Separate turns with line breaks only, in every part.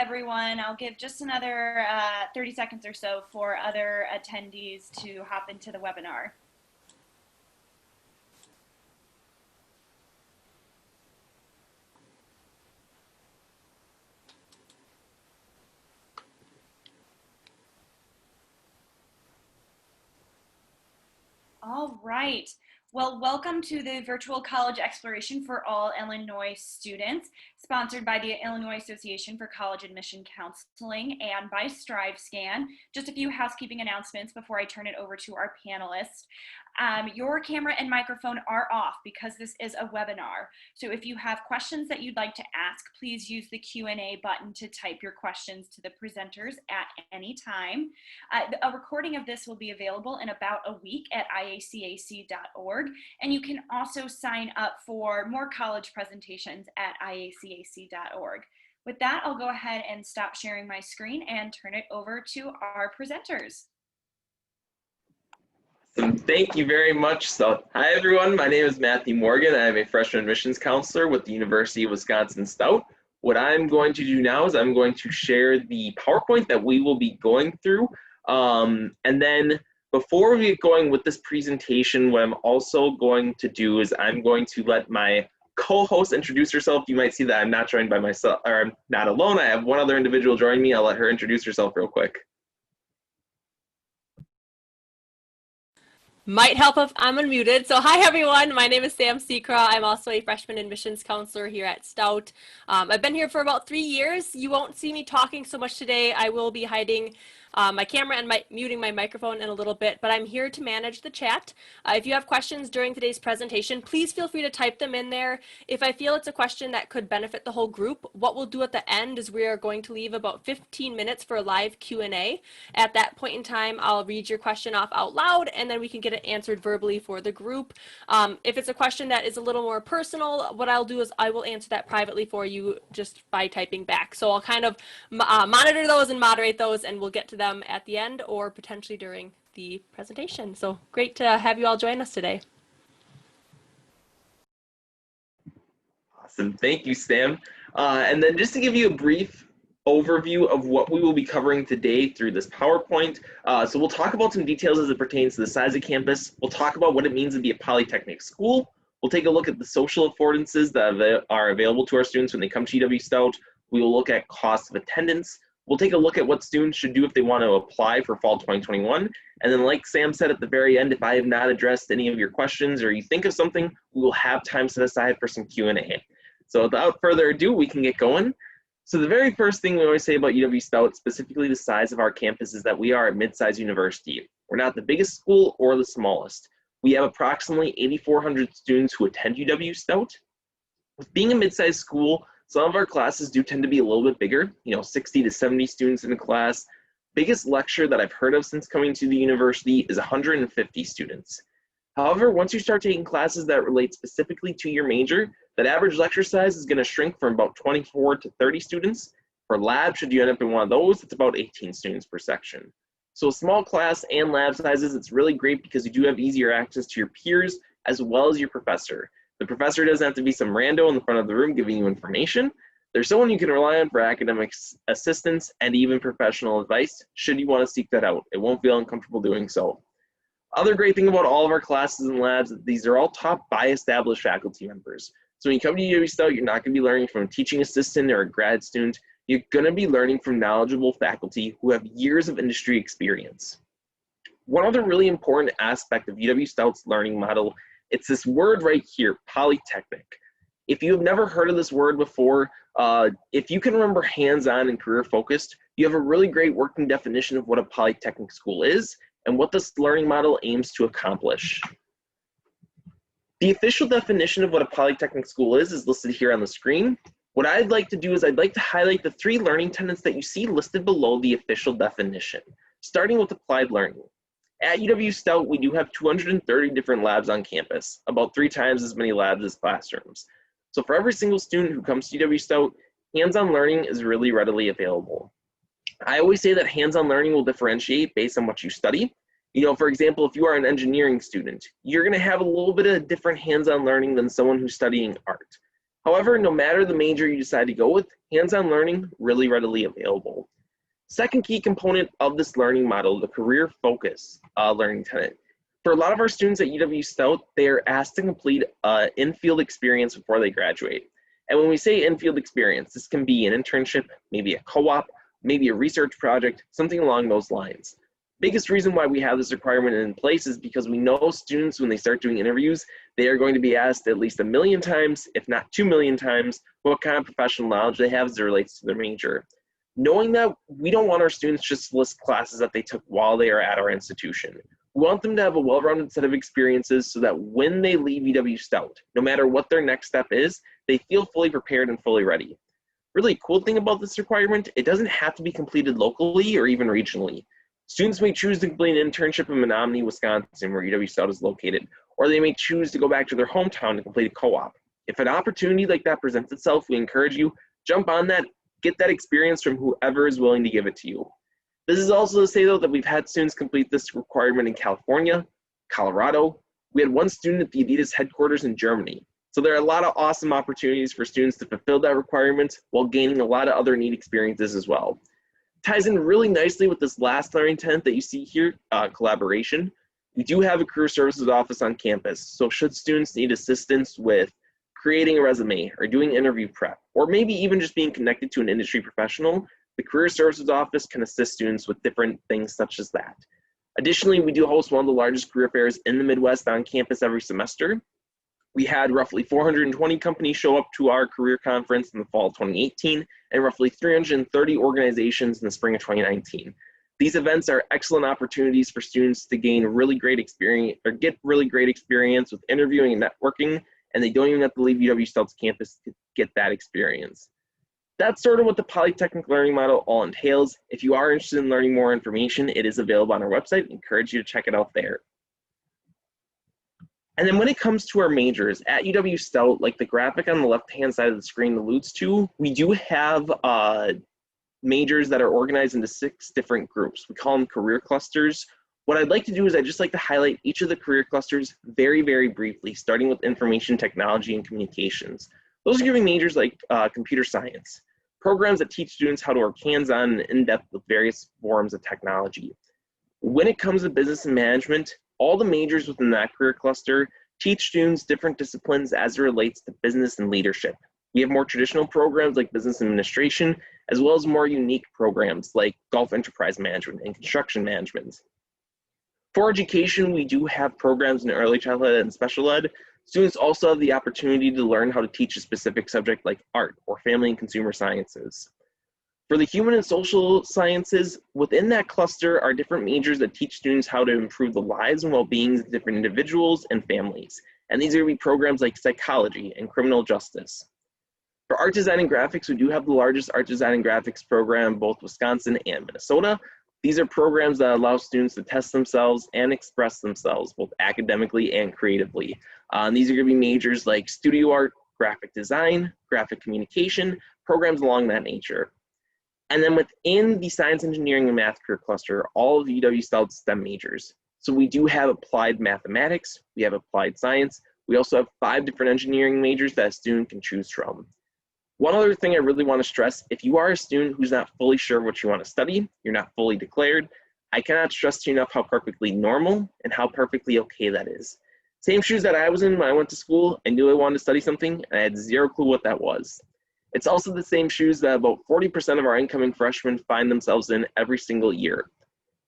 everyone. I'll give just another 30 seconds or so for other attendees to hop into the webinar. All right. Well, welcome to the Virtual College Exploration for All Illinois Students, sponsored by the Illinois Association for College Admission Counseling and by StriveScan. Just a few housekeeping announcements before I turn it over to our panelists. Your camera and microphone are off because this is a webinar. So if you have questions that you'd like to ask, please use the Q&A button to type your questions to the presenters at any time. A recording of this will be available in about a week at IACAC.org, and you can also sign up for more college presentations at IACAC.org. With that, I'll go ahead and stop sharing my screen and turn it over to our presenters.
Thank you very much. So, hi everyone, my name is Matthew Morgan. I'm a freshman admissions counselor with the University of Wisconsin-Stout. What I'm going to do now is I'm going to share the PowerPoint that we will be going through. And then before we get going with this presentation, what I'm also going to do is I'm going to let my co-host introduce herself. You might see that I'm not joined by myself, or I'm not alone. I have one other individual joining me. I'll let her introduce herself real quick.
Might help if I'm unmuted. So hi everyone, my name is Sam Secra. I'm also a freshman admissions counselor here at Stout. I've been here for about 3 years. You won't see me talking so much today. I will be hiding my camera and muting my microphone in a little bit, but I'm here to manage the chat. If you have questions during today's presentation, please feel free to type them in there. If I feel it's a question that could benefit the whole group, what we'll do at the end is we are going to leave about 15 minutes for a live Q&A. At that point in time, I'll read your question off out loud, and then we can get it answered verbally for the group. If it's a question that is a little more personal, what I'll do is I will answer that privately for you just by typing back. So I'll kind of monitor those and moderate those, and we'll get to them at the end or potentially during the presentation. So great to have you all join us today.
Awesome, thank you, Sam. And then just to give you a brief overview of what we will be covering today through this PowerPoint. So we'll talk about some details as it pertains to the size of campus. We'll talk about what it means to be a polytechnic school. We'll take a look at the social affordances that are available to our students when they come to UW Stout. We will look at cost of attendance. We'll take a look at what students should do if they want to apply for fall 2021. And then like Sam said at the very end, if I have not addressed any of your questions or you think of something, we will have time set aside for some Q&A. So without further ado, we can get going. So the very first thing we always say about UW Stout, specifically the size of our campus, is that we are a mid-sized university. We're not the biggest school or the smallest. We have approximately 8,400 students who attend UW Stout. With being a mid-sized school, some of our classes do tend to be a little bit bigger, 60 to 70 students in a class. Biggest lecture that I've heard of since coming to the university is 150 students. However, once you start taking classes that relate specifically to your major, that average lecture size is going to shrink from about 24 to 30 students. For lab, should you end up in one of those, it's about 18 students per section. So a small class and lab sizes, it's really great because you do have easier access to your peers as well as your professor. The professor doesn't have to be some rando in the front of the room giving you information. There's someone you can rely on for academic assistance and even professional advice should you want to seek that out. It won't feel uncomfortable doing so. Other great thing about all of our classes and labs, these are all taught by established faculty members. So when you come to UW Stout, you're not going to be learning from a teaching assistant or a grad student. You're going to be learning from knowledgeable faculty who have years of industry experience. One other really important aspect of UW Stout's learning model, it's this word right here, polytechnic. If you have never heard of this word before, if you can remember hands-on and career-focused, you have a really great working definition of what a polytechnic school is and what this learning model aims to accomplish. The official definition of what a polytechnic school is listed here on the screen. What I'd like to do is I'd like to highlight the 3 learning tenets that you see listed below the official definition, starting with applied learning. At UW Stout, we do have 230 different labs on campus, about 3 times as many labs as classrooms. So for every single student who comes to UW Stout, hands-on learning is really readily available. I always say that hands-on learning will differentiate based on what you study. For example, if you are an engineering student, you're going to have a little bit of different hands-on learning than someone who's studying art. However, no matter the major you decide to go with, hands-on learning really readily available. Second key component of this learning model, the career focus learning tenet. For a lot of our students at UW-Stout, they are asked to complete an in-field experience before they graduate. And when we say in-field experience, this can be an internship, maybe a co-op, maybe a research project, something along those lines. Biggest reason why we have this requirement in place is because we know students, when they start doing interviews, they are going to be asked at least 1 million times, if not 2 million times, what kind of professional knowledge they have as it relates to their major. Knowing that, we don't want our students just to list classes that they took while they are at our institution. We want them to have a well-rounded set of experiences so that when they leave UW-Stout, no matter what their next step is, they feel fully prepared and fully ready. Really cool thing about this requirement, it doesn't have to be completed locally or even regionally. Students may choose to complete an internship in Menomonie, Wisconsin, where UW-Stout is located, or they may choose to go back to their hometown to complete a co-op. If an opportunity like that presents itself, we encourage you, jump on that, get that experience from whoever is willing to give it to you. This is also to say, though, that we've had students complete this requirement in California, Colorado. We had one student at the Adidas headquarters in Germany. So there are a lot of awesome opportunities for students to fulfill that requirement while gaining a lot of other neat experiences as well. Ties in really nicely with this last learning tenet that you see here, collaboration. We do have a career services office on campus. So should students need assistance with creating a resume or doing interview prep, or maybe even just being connected to an industry professional, the Career Services Office can assist students with different things such as that. Additionally, we do host one of the largest career fairs in the Midwest on campus every semester. We had roughly 420 companies show up to our career conference in the fall of 2018, and roughly 330 organizations in the spring of 2019. These events are excellent opportunities for students to gain really great experience, or get really great experience with interviewing and networking, and they don't even have to leave UW-Stout's campus to get that experience. That's sort of what the polytechnic learning model all entails. If you are interested in learning more information, it is available on our website. I encourage you to check it out there. And then when it comes to our majors, at UW-Stout, like the graphic on the left-hand side of the screen alludes to, we do have majors that are organized into 6 different groups. We call them career clusters. What I'd like to do is I'd just like to highlight each of the career clusters very, very briefly, starting with information technology and communications. Those are giving majors like computer science, programs that teach students how to work hands-on and in-depth with various forms of technology. When it comes to business and management, all the majors within that career cluster teach students different disciplines as it relates to business and leadership. We have more traditional programs like business administration, as well as more unique programs like golf enterprise management and construction management. For education, we do have programs in early childhood and special ed. Students also have the opportunity to learn how to teach a specific subject like art or family and consumer sciences. For the human and social sciences, within that cluster are different majors that teach students how to improve the lives and well-being of different individuals and families. And these are going to be programs like psychology and criminal justice. For art design and graphics, we do have the largest art design and graphics program, both Wisconsin and Minnesota. These are programs that allow students to test themselves and express themselves, both academically and creatively. These are going to be majors like studio art, graphic design, graphic communication, programs along that nature. And then within the science, engineering, and math career cluster, all of UW-Stout's STEM majors. So we do have applied mathematics, we have applied science, we also have 5 different engineering majors that a student can choose from. One other thing I really want to stress, if you are a student who's not fully sure what you want to study, you're not fully declared, I cannot stress to you enough how perfectly normal and how perfectly okay that is. Same shoes that I was in when I went to school, I knew I wanted to study something, and I had zero clue what that was. It's also the same shoes that about 40% of our incoming freshmen find themselves in every single year.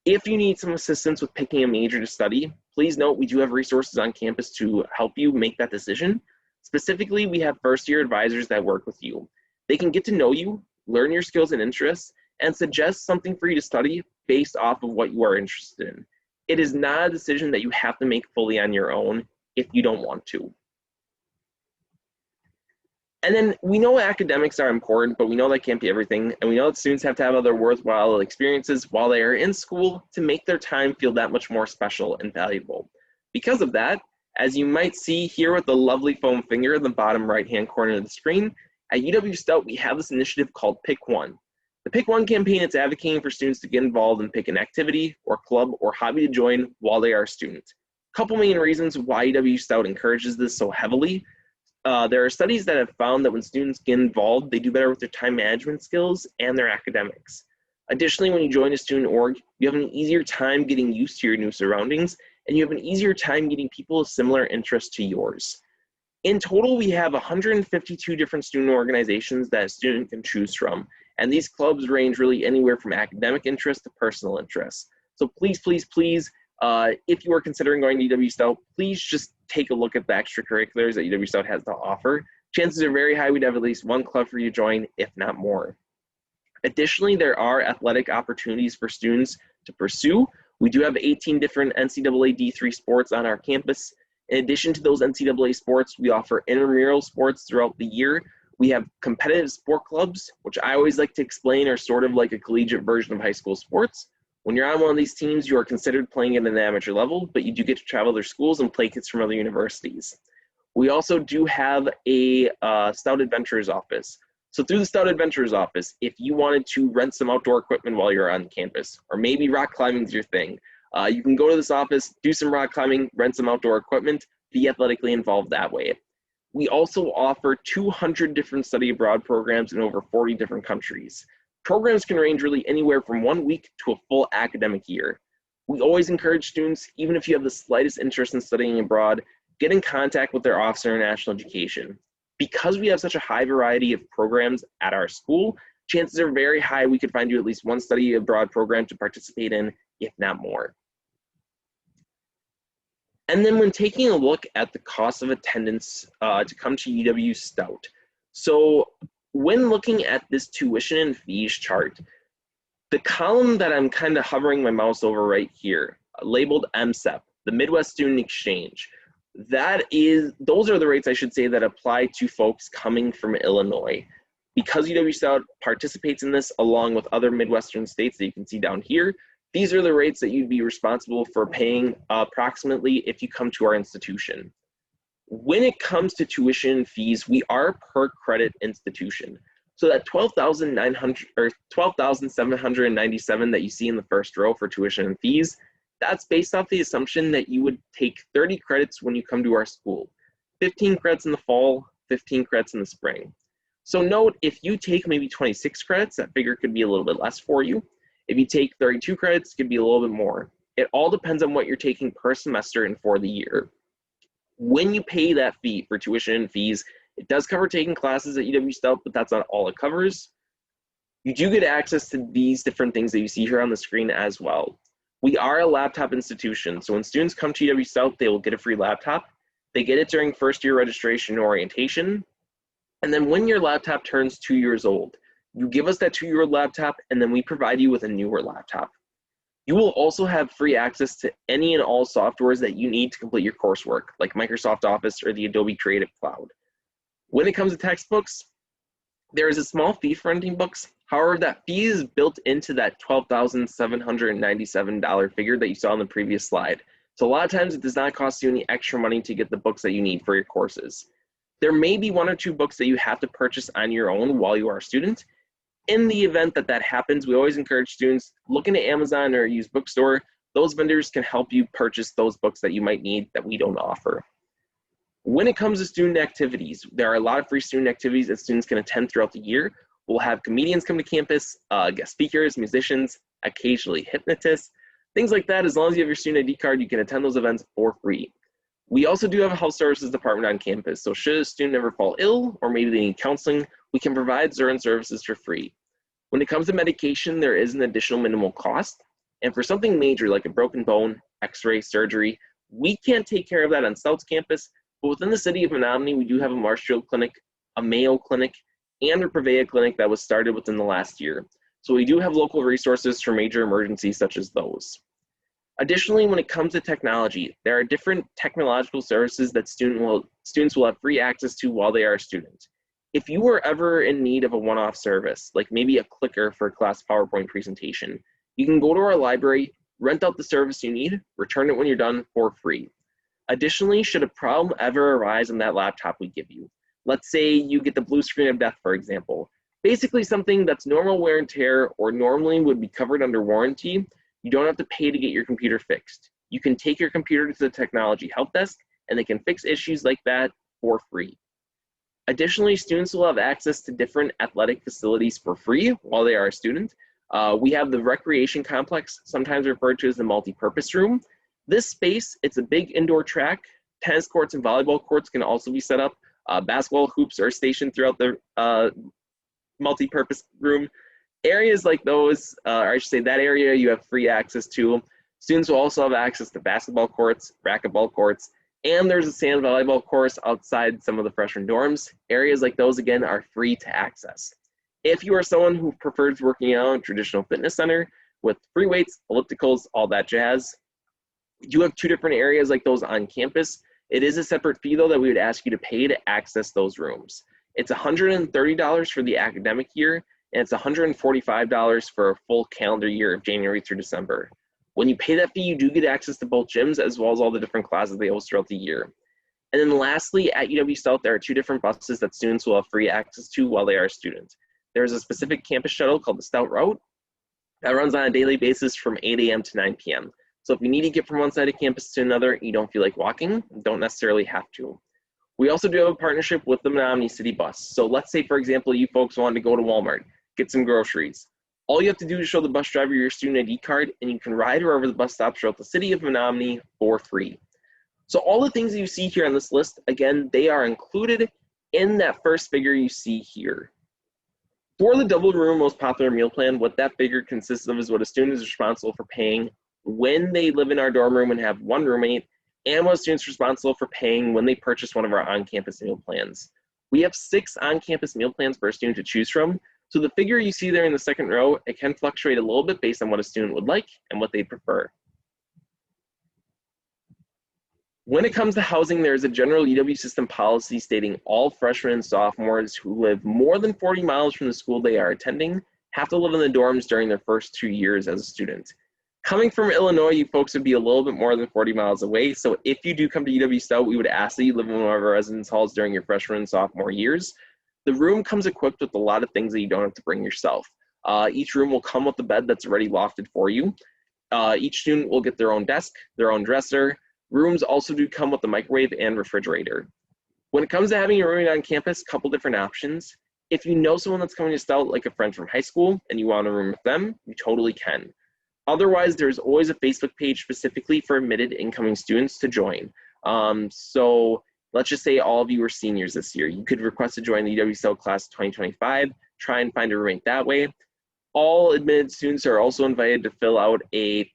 If you need some assistance with picking a major to study, please note we do have resources on campus to help you make that decision. Specifically, we have first-year advisors that work with you. They can get to know you, learn your skills and interests, and suggest something for you to study based off of what you are interested in. It is not a decision that you have to make fully on your own if you don't want to. And then we know academics are important, but we know that can't be everything. And we know that students have to have other worthwhile experiences while they are in school to make their time feel that much more special and valuable. Because of that, as you might see here with the lovely foam finger in the bottom right-hand corner of the screen, at UW-Stout, we have this initiative called Pick One. The Pick One campaign is advocating for students to get involved and pick an activity or club or hobby to join while they are a student. A couple main reasons why UW-Stout encourages this so heavily. there are studies that have found that when students get involved, they do better with their time management skills and their academics. Additionally, when you join a student org, you have an easier time getting used to your new surroundings, and you have an easier time getting people of similar interests to yours. In total, we have 152 different student organizations that a student can choose from, and these clubs range really anywhere from academic interest to personal interests. So please, please, please, if you are considering going to UW-Stout, please just take a look at the extracurriculars that UW-Stout has to offer. Chances are very high we'd have at least one club for you to join, if not more. Additionally, there are athletic opportunities for students to pursue. We do have 18 different NCAA D3 sports on our campus. In addition to those NCAA sports, we offer intramural sports throughout the year. We have competitive sport clubs, which I always like to explain are sort of like a collegiate version of high school sports. When you're on one of these teams, you are considered playing at an amateur level, but you do get to travel to schools and play kids from other universities. We also do have a Stout Adventurers office. So through the Stout Adventurers office, if you wanted to rent some outdoor equipment while you're on campus, or maybe rock climbing is your thing, you can go to this office, do some rock climbing, rent some outdoor equipment, be athletically involved that way. We also offer 200 different study abroad programs in over 40 different countries. Programs can range really anywhere from 1 week to a full academic year. We always encourage students, even if you have the slightest interest in studying abroad, get in contact with their Office of International Education. Because we have such a high variety of programs at our school, chances are very high we could find you at least one study abroad program to participate in, if not more. And then when taking a look at the cost of attendance to come to UW-Stout, so when looking at this tuition and fees chart, the column that I'm kind of hovering my mouse over right here, labeled MSEP, the Midwest Student Exchange, those are the rates I should say that apply to folks coming from Illinois. Because UW-Stout participates in this along with other Midwestern states that you can see down here, these are the rates that you'd be responsible for paying approximately if you come to our institution. When it comes to tuition fees, we are a per credit institution. So that $12,797 that you see in the first row for tuition and fees, that's based off the assumption that you would take 30 credits when you come to our school, 15 credits in the fall, 15 credits in the spring. So note, if you take maybe 26 credits, that figure could be a little bit less for you. If you take 32 credits, it could be a little bit more. It all depends on what you're taking per semester and for the year. When you pay that fee for tuition and fees, it does cover taking classes at UW-Stout, but that's not all it covers. You do get access to these different things that you see here on the screen as well. We are a laptop institution, so when students come to UW-Stout, they will get a free laptop. They get it during first year registration and orientation. And then when your laptop turns 2 years old, you give us that 2-year-old laptop, and then we provide you with a newer laptop. You will also have free access to any and all softwares that you need to complete your coursework, like Microsoft Office or the Adobe Creative Cloud. When it comes to textbooks, there is a small fee for renting books. However, that fee is built into that $12,797 figure that you saw on the previous slide. So a lot of times it does not cost you any extra money to get the books that you need for your courses. There may be 1 or 2 books that you have to purchase on your own while you are a student. In the event that that happens, we always encourage students, look into Amazon or a used bookstore. Those vendors can help you purchase those books that you might need that we don't offer. When it comes to student activities, there are a lot of free student activities that students can attend throughout the year. We'll have comedians come to campus, guest speakers, musicians, occasionally hypnotists, things like that. As long as you have your student ID card, you can attend those events for free. We also do have a health services department on campus, so should a student ever fall ill or maybe they need counseling, we can provide certain services for free. When it comes to medication, there is an additional minimal cost, and for something major like a broken bone, x-ray, surgery, we can't take care of that on Stout's campus, but within the city of Menomonie, we do have a Marshfield clinic, a Mayo clinic, and a Prevea clinic that was started within the last year. So we do have local resources for major emergencies such as those. Additionally, when it comes to technology, there are different technological services that students will have free access to while they are a student. If you were ever in need of a one-off service, like maybe a clicker for a class PowerPoint presentation, you can go to our library, rent out the service you need, return it when you're done for free. Additionally, should a problem ever arise on that laptop we give you, let's say you get the blue screen of death, for example, basically something that's normal wear and tear or normally would be covered under warranty, you don't have to pay to get your computer fixed. You can take your computer to the technology help desk and they can fix issues like that for free. Additionally, students will have access to different athletic facilities for free while they are a student. We have the recreation complex, sometimes referred to as the multi-purpose room. This space, it's a big indoor track. Tennis courts and volleyball courts can also be set up. Basketball hoops are stationed throughout the multi-purpose room. Areas like those, or I should say that area, you have free access to. Students will also have access to basketball courts, racquetball courts, and there's a sand volleyball course outside some of the freshman dorms. Areas like those, again, are free to access. If you are someone who prefers working out in a traditional fitness center with free weights, ellipticals, all that jazz, we do have 2 different areas like those on campus. It is a separate fee, though, that we would ask you to pay to access those rooms. It's $130 for the academic year, and it's $145 for a full calendar year of January through December. When you pay that fee, you do get access to both gyms as well as all the different classes they host throughout the year. And then lastly, at UW-Stout, there are 2 different buses that students will have free access to while they are a student. There's a specific campus shuttle called the Stout Route that runs on a daily basis from 8 a.m. to 9 p.m. So if you need to get from one side of campus to another, you don't feel like walking, don't necessarily have to. We also do have a partnership with the Menomonie City Bus. So let's say, for example, you folks wanted to go to Walmart, get some groceries. All you have to do is show the bus driver your student ID card, and you can ride wherever the bus stops throughout the city of Menomonie for free. So all the things that you see here on this list, again, they are included in that first figure you see here. For the double room most popular meal plan, what that figure consists of is what a student is responsible for paying when they live in our dorm room and have 1 roommate, and what a student's responsible for paying when they purchase one of our on-campus meal plans. We have 6 on-campus meal plans for a student to choose from. So the figure you see there in the second row, it can fluctuate a little bit based on what a student would like and what they prefer. When it comes to housing, there's a general UW system policy stating all freshmen and sophomores who live more than 40 miles from the school they are attending have to live in the dorms during their first 2 years as a student. Coming from Illinois, you folks would be a little bit more than 40 miles away. So if you do come to UW-Stout, we would ask that you live in one of our residence halls during your freshman and sophomore years. The room comes equipped with a lot of things that you don't have to bring yourself. Each room will come with a bed that's already lofted for you. Each student will get their own desk, their own dresser. Rooms also do come with a microwave and refrigerator. When it comes to having a roommate on campus, a couple different options. If you know someone that's coming to Stout, like a friend from high school, and you want to room with them, you totally can. Otherwise, there's always a Facebook page specifically for admitted incoming students to join. So let's just say all of you are seniors this year. You could request to join the UW-Stout class of 2025, try and find a roommate that way. All admitted students are also invited to fill out a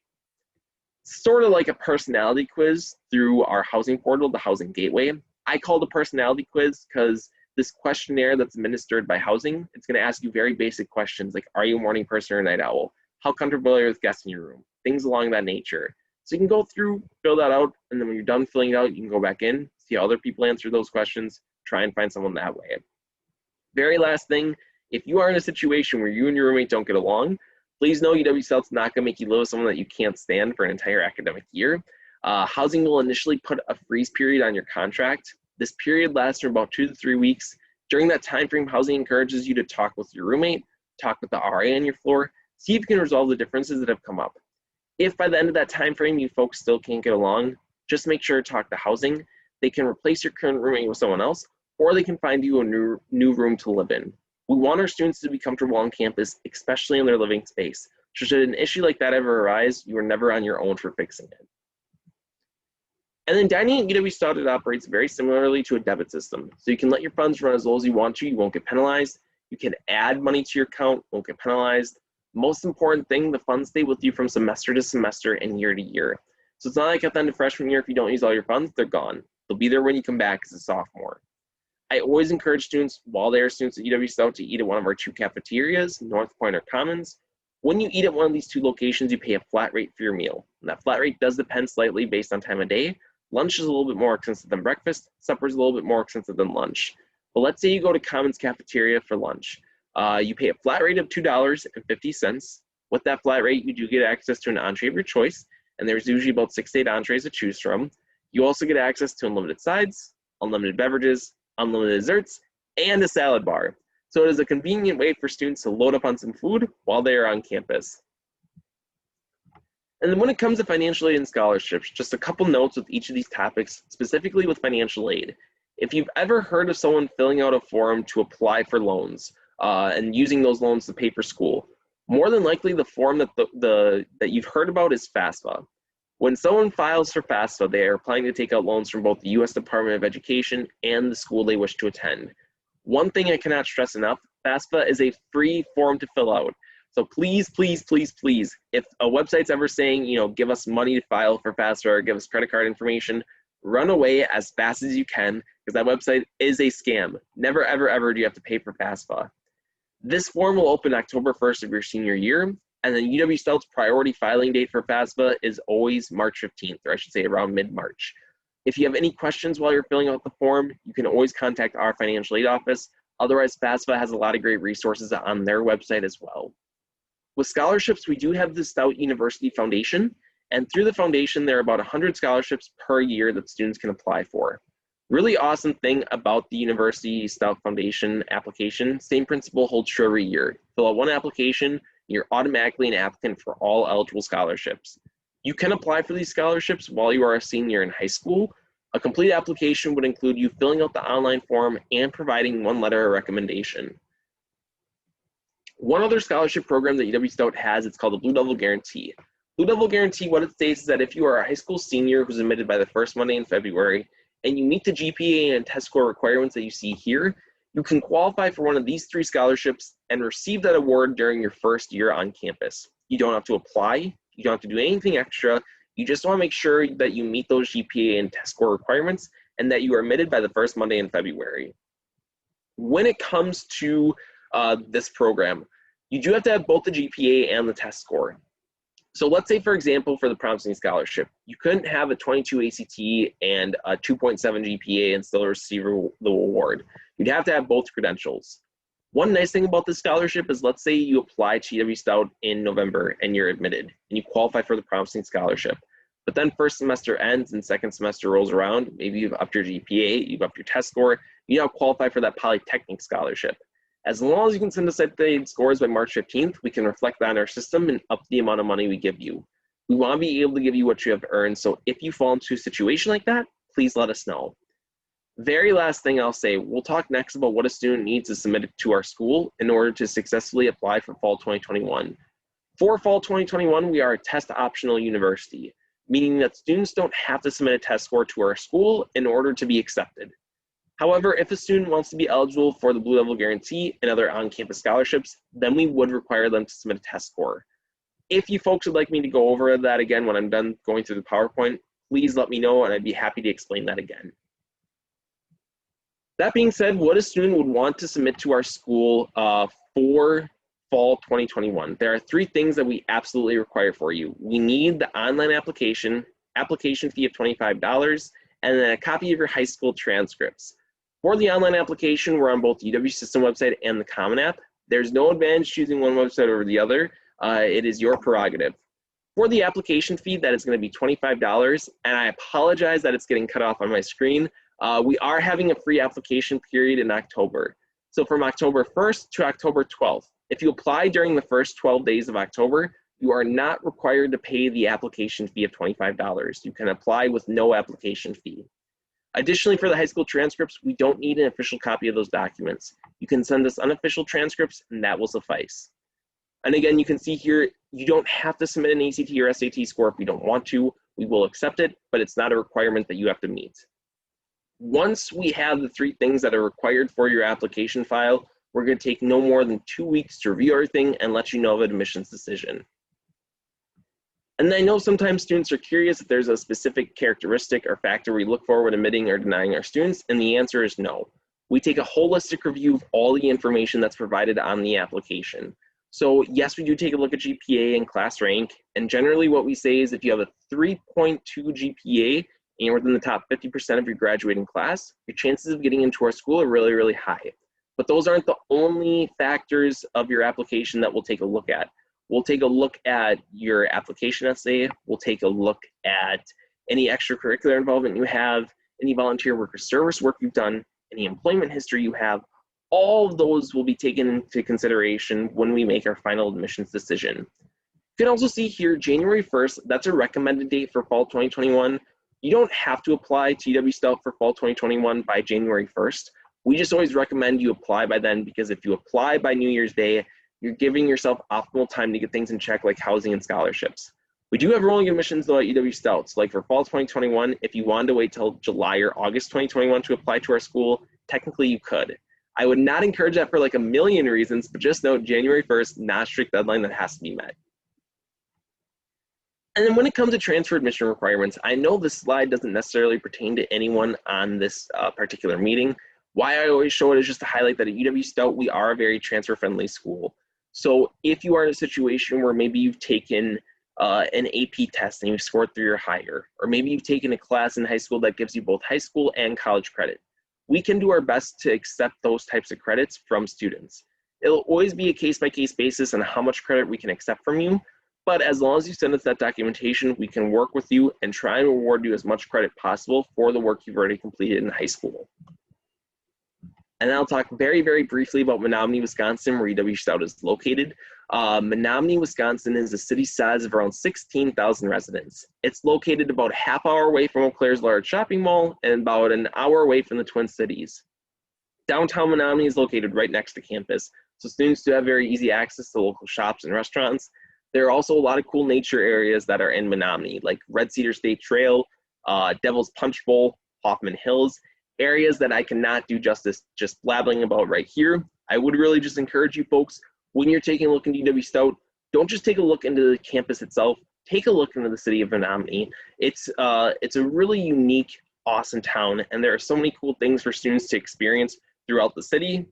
sort of like a personality quiz through our housing portal, the Housing Gateway. I call it a personality quiz because this questionnaire that's administered by housing, it's going to ask you very basic questions like, are you a morning person or a night owl? How comfortable are you with guests in your room? Things along that nature. So you can go through, fill that out, and then when you're done filling it out, you can go back in, see how other people answer those questions, try and find someone that way. Very last thing, if you are in a situation where you and your roommate don't get along, please know UW-Stout's not going to make you live with someone that you can't stand for an entire academic year. Housing will initially put a freeze period on your contract. This period lasts for about 2 to 3 weeks. During that time frame, housing encourages you to talk with your roommate, talk with the RA on your floor, see if you can resolve the differences that have come up. If by the end of that time frame you folks still can't get along, just make sure to talk to housing. They can replace your current roommate with someone else, or they can find you a new room to live in. We want our students to be comfortable on campus, especially in their living space. So should an issue like that ever arise, you are never on your own for fixing it. And then dining at UW-Stout, it operates very similarly to a debit system. So you can let your funds run as low as you want to, you won't get penalized. You can add money to your account, won't get penalized. Most important thing, the funds stay with you from semester to semester and year to year. So it's not like at the end of freshman year, if you don't use all your funds, they're gone. They'll be there when you come back as a sophomore. I always encourage students, while they are students at UW-Stout, to eat at one of our 2 cafeterias, North Point or Commons. When you eat at one of these 2 locations, you pay a flat rate for your meal. And that flat rate does depend slightly based on time of day. Lunch is a little bit more expensive than breakfast. Supper is a little bit more expensive than lunch. But let's say you go to Commons Cafeteria for lunch. You pay a flat rate of $2.50. With that flat rate, you do get access to an entree of your choice, and there's usually about 6 to 8 entrees to choose from. You also get access to unlimited sides, unlimited beverages, unlimited desserts, and a salad bar. So it is a convenient way for students to load up on some food while they are on campus. And then when it comes to financial aid and scholarships, just a couple notes with each of these topics, specifically with financial aid. If you've ever heard of someone filling out a form to apply for loans and using those loans to pay for school, more than likely the form that you've heard about is FAFSA. When someone files for FAFSA, they are applying to take out loans from both the U.S. Department of Education and the school they wish to attend. One thing I cannot stress enough, FAFSA is a free form to fill out. So please, please, please, please, if a website's ever saying, give us money to file for FAFSA or give us credit card information, run away as fast as you can, because that website is a scam. Never, ever, ever do you have to pay for FAFSA. This form will open October 1st of your senior year, and then UW-Stout's priority filing date for FAFSA is always March 15th, or I should say around mid-March. If you have any questions while you're filling out the form, you can always contact our financial aid office. Otherwise, FAFSA has a lot of great resources on their website as well. With scholarships, we do have the Stout University Foundation, and through the foundation, there are about 100 scholarships per year that students can apply for. Really awesome thing about the University Stout Foundation application, same principle holds true every year. Fill out one application, you're automatically an applicant for all eligible scholarships. You can apply for these scholarships while you are a senior in high school. A complete application would include you filling out the online form and providing one letter of recommendation. One other scholarship program that UW-Stout has, it's called the Blue Devil Guarantee. Blue Devil Guarantee, what it states is that if you are a high school senior who's admitted by the first Monday in February, and you meet the GPA and test score requirements that you see here, you can qualify for one of these 3 scholarships and receive that award during your first year on campus. You don't have to apply, you don't have to do anything extra, you just want to make sure that you meet those GPA and test score requirements and that you are admitted by the first Monday in February. When it comes to this program, you do have to have both the GPA and the test score. So let's say, for example, for the Promising Scholarship, you couldn't have a 22 ACT and a 2.7 GPA and still receive the award. You'd have to have both credentials. One nice thing about this scholarship is, let's say you apply to UW-Stout in November and you're admitted and you qualify for the Promising Scholarship. But then first semester ends and second semester rolls around, maybe you've upped your GPA, you've upped your test score, you now qualify for that polytechnic scholarship. As long as you can send us updated scores by March 15th, we can reflect that in our system and up the amount of money we give you. We want to be able to give you what you have earned, so if you fall into a situation like that, please let us know. Very last thing I'll say, we'll talk next about what a student needs to submit to our school in order to successfully apply for Fall 2021. For Fall 2021, we are a test optional university, meaning that students don't have to submit a test score to our school in order to be accepted. However, if a student wants to be eligible for the Blue Devil Guarantee and other on-campus scholarships, then we would require them to submit a test score. If you folks would like me to go over that again when I'm done going through the PowerPoint, please let me know and I'd be happy to explain that again. That being said, what a student would want to submit to our school for Fall 2021, there are 3 things that we absolutely require for you. We need the online application fee of $25, and then a copy of your high school transcripts. For the online application, we're on both the UW System website and the Common App. There's no advantage choosing one website over the other. It is your prerogative. For the application fee, that is going to be $25, and I apologize that it's getting cut off on my screen. We are having a free application period in October. So from October 1st to October 12th, if you apply during the first 12 days of October, you are not required to pay the application fee of $25. You can apply with no application fee. Additionally, for the high school transcripts, we don't need an official copy of those documents. You can send us unofficial transcripts, and that will suffice. And again, you can see here, you don't have to submit an ACT or SAT score if you don't want to. We will accept it, but it's not a requirement that you have to meet. Once we have the 3 things that are required for your application file, we're going to take no more than 2 weeks to review everything and let you know of an admissions decision. And I know sometimes students are curious if there's a specific characteristic or factor we look for when admitting or denying our students, and the answer is no. We take a holistic review of all the information that's provided on the application. So yes, we do take a look at GPA and class rank, and generally what we say is if you have a 3.2 GPA and you're within the top 50% of your graduating class, your chances of getting into our school are really, really high. But those aren't the only factors of your application that we'll take a look at. We'll take a look at your application essay. We'll take a look at any extracurricular involvement you have, any volunteer work or service work you've done, any employment history you have. All of those will be taken into consideration when we make our final admissions decision. You can also see here, January 1st, that's a recommended date for Fall 2021. You don't have to apply to UW Stout for fall 2021 by January 1st. We just always recommend you apply by then, because if you apply by New Year's Day, you're giving yourself optimal time to get things in check like housing and scholarships. We do have rolling admissions though at UW Stout. So like for fall 2021, if you wanted to wait till July or August 2021 to apply to our school, technically you could. I would not encourage that for like a million reasons, but just note January 1st, not a strict deadline that has to be met. And then when it comes to transfer admission requirements, I know this slide doesn't necessarily pertain to anyone on this particular meeting. Why I always show it is just to highlight that at UW Stout, we are a very transfer-friendly school. So if you are in a situation where maybe you've taken an AP test and you've scored 3 or higher, or maybe you've taken a class in high school that gives you both high school and college credit, we can do our best to accept those types of credits from students. It'll always be a case-by-case basis on how much credit we can accept from you, but as long as you send us that documentation, we can work with you and try and reward you as much credit possible for the work you've already completed in high school. And then I'll talk very, very briefly about Menomonie, Wisconsin, where UW Stout is located. Menomonie, Wisconsin is a city size of around 16,000 residents. It's located about a half hour away from Eau Claire's large shopping mall and about an hour away from the Twin Cities. Downtown Menomonie is located right next to campus, so students do have very easy access to local shops and restaurants. There are also a lot of cool nature areas that are in Menomonie, like Red Cedar State Trail, Devil's Punch Bowl, Hoffman Hills, areas that I cannot do justice just blabbing about right here. I would really just encourage you folks, when you're taking a look into UW Stout, don't just take a look into the campus itself, take a look into the city of Menomonie. It's a really unique, awesome town, and there are so many cool things for students to experience throughout the city,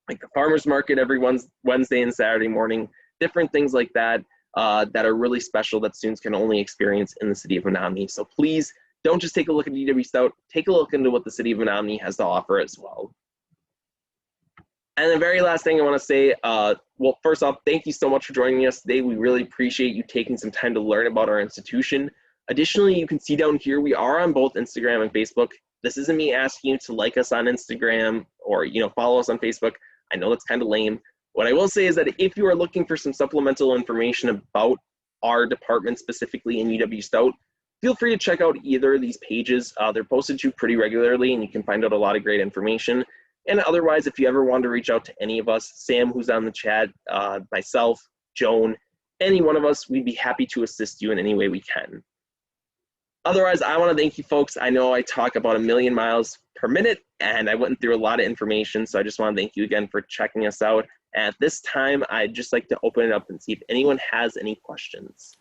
like the farmer's market every Wednesday and Saturday morning, different things like that. That are really special that students can only experience in the city of Menomonie. So please don't just take a look at UW Stout, take a look into what the city of Menomonie has to offer as well. And the very last thing I want to say, well, first off, thank you so much for joining us today. We really appreciate you taking some time to learn about our institution. Additionally, you can see down here, we are on both Instagram and Facebook. This isn't me asking you to like us on Instagram or follow us on Facebook. I know that's kind of lame. What I will say is that if you are looking for some supplemental information about our department, specifically in UW Stout, feel free to check out either of these pages. They're posted to pretty regularly, and you can find out a lot of great information. And otherwise, if you ever want to reach out to any of us, Sam, who's on the chat, myself, Joan, any one of us, we'd be happy to assist you in any way we can. Otherwise, I want to thank you folks. I know I talk about a million miles per minute, and I went through a lot of information, so I just want to thank you again for checking us out. At this time, I'd just like to open it up and see if anyone has any questions.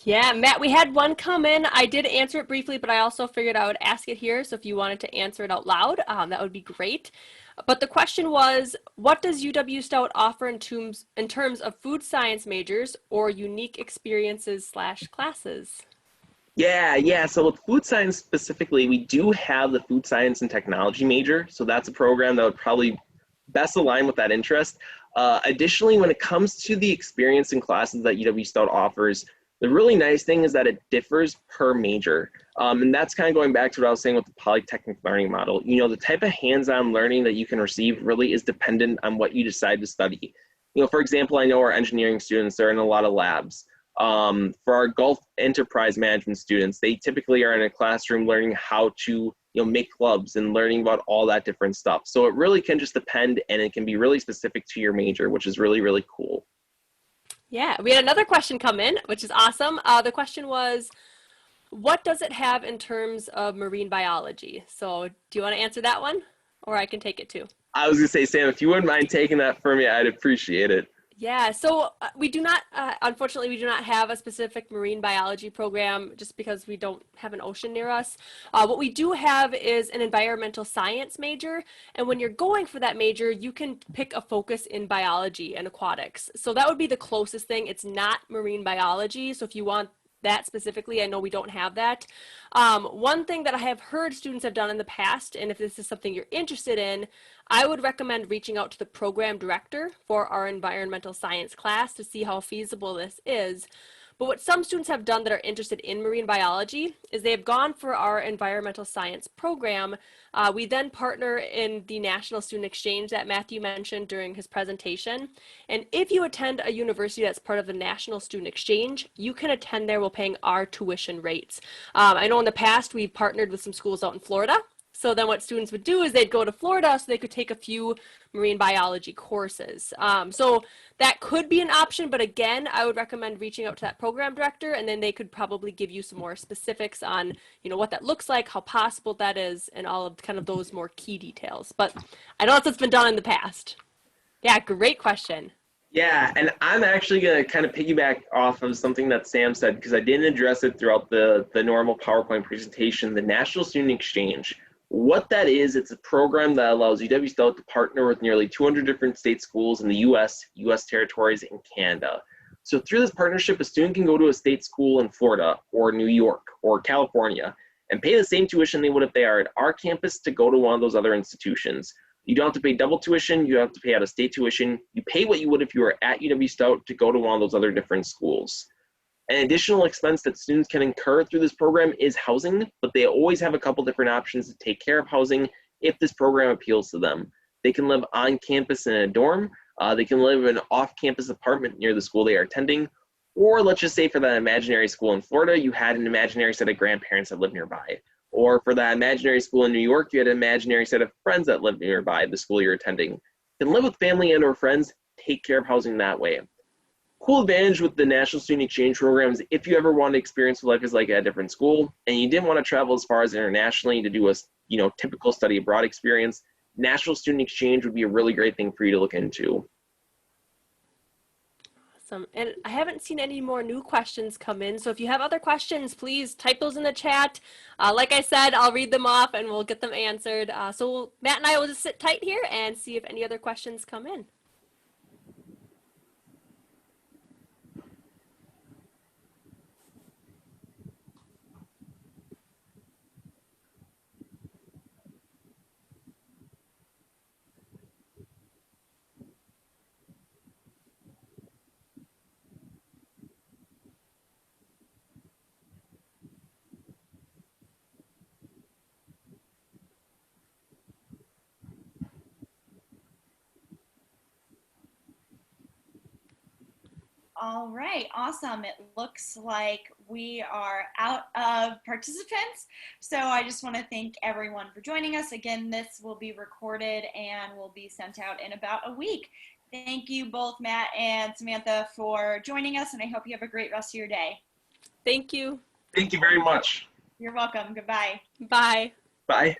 Yeah, Matt, we had one come in. I did answer it briefly, but I also figured I would ask it here. So if you wanted to answer it out loud, that would be great. But the question was, what does UW Stout offer in terms of food science majors or unique experiences / classes?
Yeah. So with food science specifically, we do have the food science and technology major. So that's a program that would probably best align with that interest. Additionally, when it comes to the experience in classes that UW Stout offers, the really nice thing is that it differs per major. And that's kind of going back to what I was saying with the polytechnic learning model. The type of hands-on learning that you can receive really is dependent on what you decide to study. For example, I know our engineering students are in a lot of labs. For our Gulf Enterprise Management students, they typically are in a classroom learning how to make clubs and learning about all that different stuff. So it really can just depend, and it can be really specific to your major, which is really, really cool.
Yeah, we had another question come in, which is awesome. The question was, what does it have in terms of marine biology? So do you want to answer that one, or I can take it too?
I was going to say, Sam, if you wouldn't mind taking that for me, I'd appreciate it.
Yeah, so we do not, unfortunately, we do not have a specific marine biology program just because we don't have an ocean near us. What we do have is an environmental science major, and when you're going for that major, you can pick a focus in biology and aquatics. So that would be the closest thing. It's not marine biology, so if you want that specifically, I know we don't have that. One thing that I have heard students have done in the past, and if this is something you're interested in, I would recommend reaching out to the program director for our environmental science class to see how feasible this is. But what some students have done that are interested in marine biology is they have gone for our environmental science program. We then partner in the National Student Exchange that Matthew mentioned during his presentation. And if you attend a university that's part of the National Student Exchange, you can attend there while paying our tuition rates. I know in the past we've partnered with some schools out in Florida. So then what students would do is they'd go to Florida so they could take a few marine biology courses. So that could be an option, but again, I would recommend reaching out to that program director, and then they could probably give you some more specifics on, what that looks like, how possible that is, and all of kind of those more key details. But I know that's been done in the past. Yeah, great question.
Yeah, and I'm actually going to kind of piggyback off of something that Sam said, because I didn't address it throughout the normal PowerPoint presentation, the National Student Exchange. What that is, it's a program that allows UW-Stout to partner with nearly 200 different state schools in the U.S., U.S. territories, and Canada. So through this partnership, a student can go to a state school in Florida or New York or California and pay the same tuition they would if they are at our campus to go to one of those other institutions. You don't have to pay double tuition. You don't have to pay out-of-state tuition. You pay what you would if you were at UW-Stout to go to one of those other different schools. An additional expense that students can incur through this program is housing, but they always have a couple different options to take care of housing if this program appeals to them. They can live on campus in a dorm, they can live in an off-campus apartment near the school they are attending, or let's just say for that imaginary school in Florida, you had an imaginary set of grandparents that live nearby. Or for that imaginary school in New York, you had an imaginary set of friends that live nearby the school you're attending. You can live with family and or friends, take care of housing that way. Cool advantage with the National Student Exchange programs, if you ever want to experience what life is like at a different school and you didn't want to travel as far as internationally to do a typical study abroad experience, National Student Exchange would be a really great thing for you to look into.
Awesome. And I haven't seen any more new questions come in. So if you have other questions, please type those in the chat. Like I said, I'll read them off and we'll get them answered. So Matt and I will just sit tight here and see if any other questions come in.
All right, awesome. It looks like we are out of participants. So I just want to thank everyone for joining us. Again, this will be recorded and will be sent out in about a week. Thank you both, Matt and Samantha, for joining us, and I hope you have a great rest of your day.
Thank you.
Thank you very much.
You're welcome. Goodbye.
Bye.
Bye.